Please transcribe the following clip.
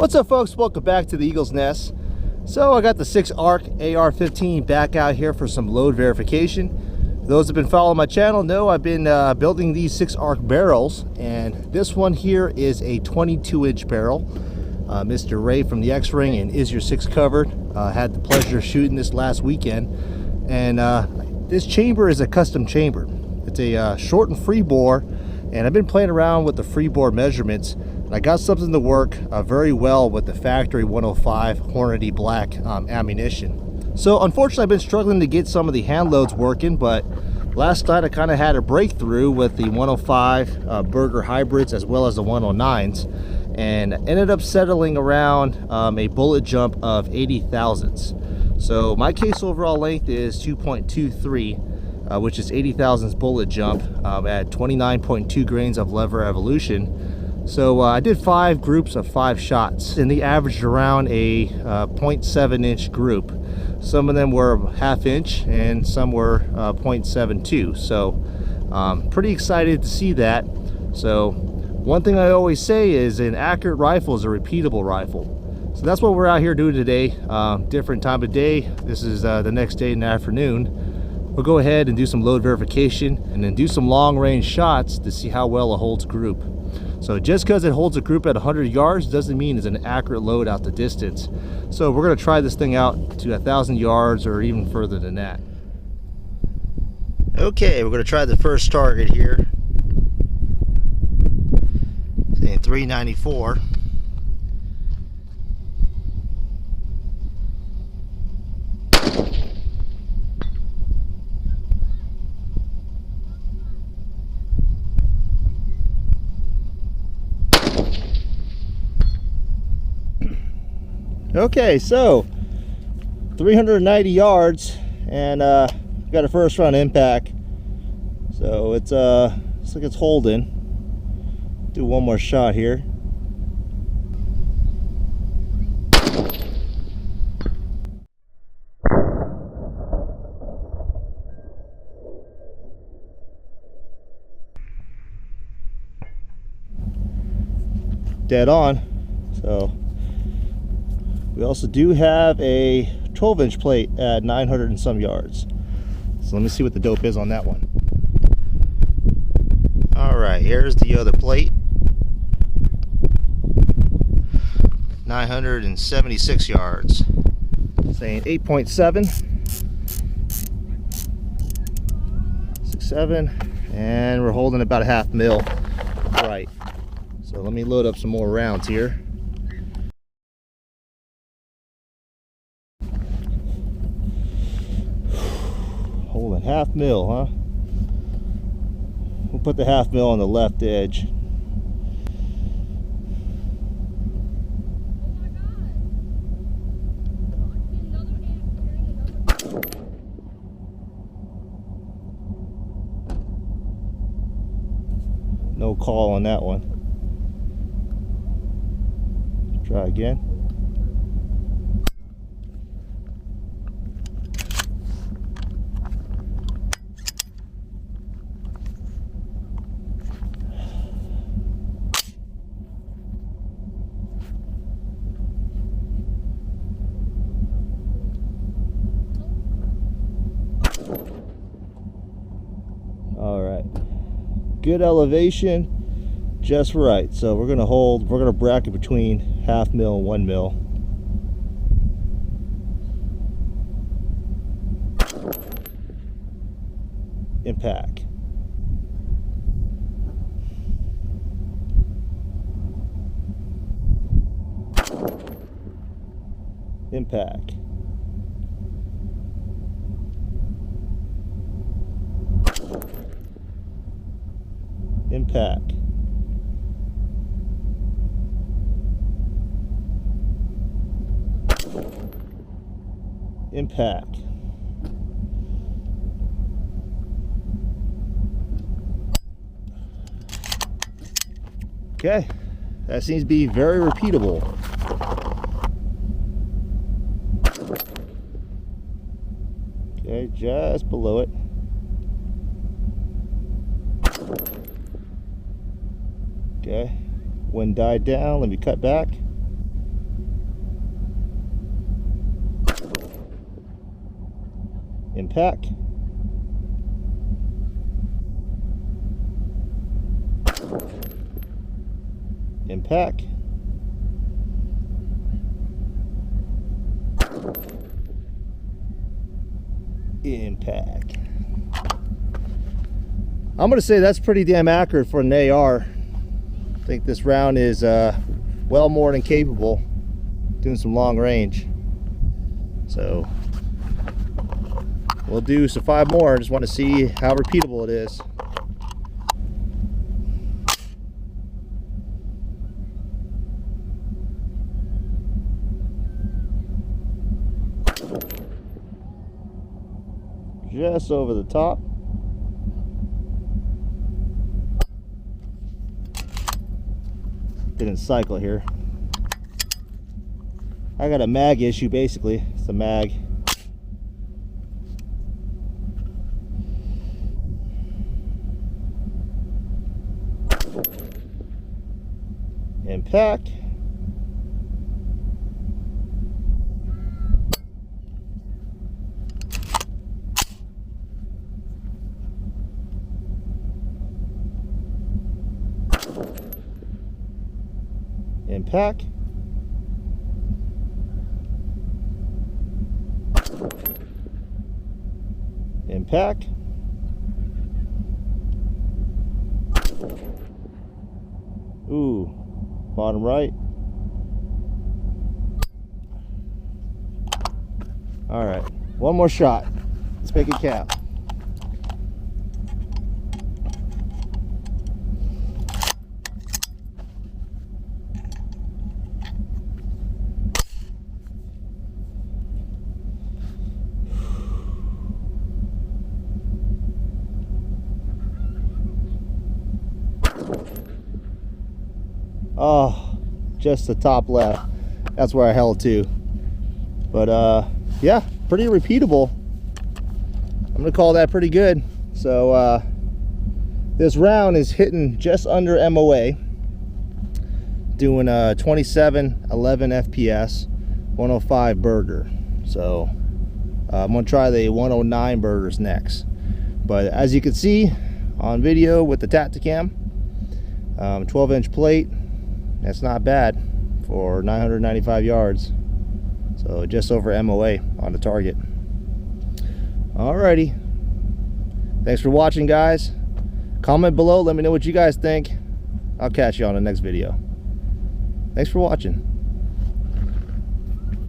What's up, folks? Welcome back to the Eagle's Nest. So I got the 6 ARC AR15 back out here for some load verification. Those who have been following my channel know I've been building these 6 ARC barrels, and this one here is a 22-inch barrel. Mr. Ray from the X-Ring and Is Your 6 Covered had the pleasure of shooting this last weekend, and this chamber is a custom chamber. It's a short and free bore, and I've been playing around with the free bore measurements. I got something to work very well with the factory 105 Hornady Black ammunition. So unfortunately I've been struggling to get some of the Handloads working, but last night I kind of had a breakthrough with the 105 Berger hybrids as well as the 109s, and ended up settling around a bullet jump of 80 thousandths. So my case overall length is 2.23, which is 80 thousandths bullet jump at 29.2 grains of lever evolution. So I did 5 groups of 5 shots, and they averaged around a 0.7 inch group. Some of them were 1/2 inch and some were 0.72. So pretty excited to see that. So one thing I always say is an accurate rifle is a repeatable rifle. So that's what we're out here doing today. Different time of day. This is the next day in the afternoon. We'll go ahead and do some load verification and then do some long range shots to see how well it holds group. So just because it holds a group at 100 yards doesn't mean it's an accurate load out the distance. So we're going to try this thing out to 1,000 yards or even further than that. Okay, we're going to try the first target here. Saying 394. Okay, so 390 yards, and got a first round impact. So it's looks like it's holding. Do one more shot here. Dead on. So we also do have a 12-inch plate at 900 and some yards. So let me see what the dope is on that one. All right, here's the other plate. 976 yards. Saying 8.7. 6.7. And we're holding about a 1/2 mil. Right. So let me load up some more rounds here. Holding 1/2 mil, huh? We'll put the 1/2 mil on the left edge. No call on that one. Try again. Good elevation, just right. So we're gonna hold, we're gonna bracket between 1/2 mil and 1 mil. Impact. Impact. Impact. Impact. Okay, that seems to be very repeatable. Okay, just below it. Okay, one died down. Let me cut back. Impact. Impact. Impact. I'm going to say that's pretty damn accurate for an AR. I think this round is well more than capable doing some long range. So we'll do some 5 more. I just want to see how repeatable it is. Just over the top. Didn't cycle here. I got a mag issue basically. It's a mag. Impact. Impact. Impact. Ooh, bottom right. All right, one more shot. Let's make it count. Oh, just the top left. That's where I held to. But yeah, pretty repeatable. I'm gonna call that pretty good. So this round is hitting just under MOA, doing 27, 11 FPS, 105 Berger. So I'm gonna try the 109 Bergers next. But as you can see on video with the Tacticam, 12-inch plate. That's not bad for 995 yards. So just over MOA on the target. Alrighty. Thanks for watching, guys. Comment below, let me know what you guys think. I'll catch you on the next video. Thanks for watching.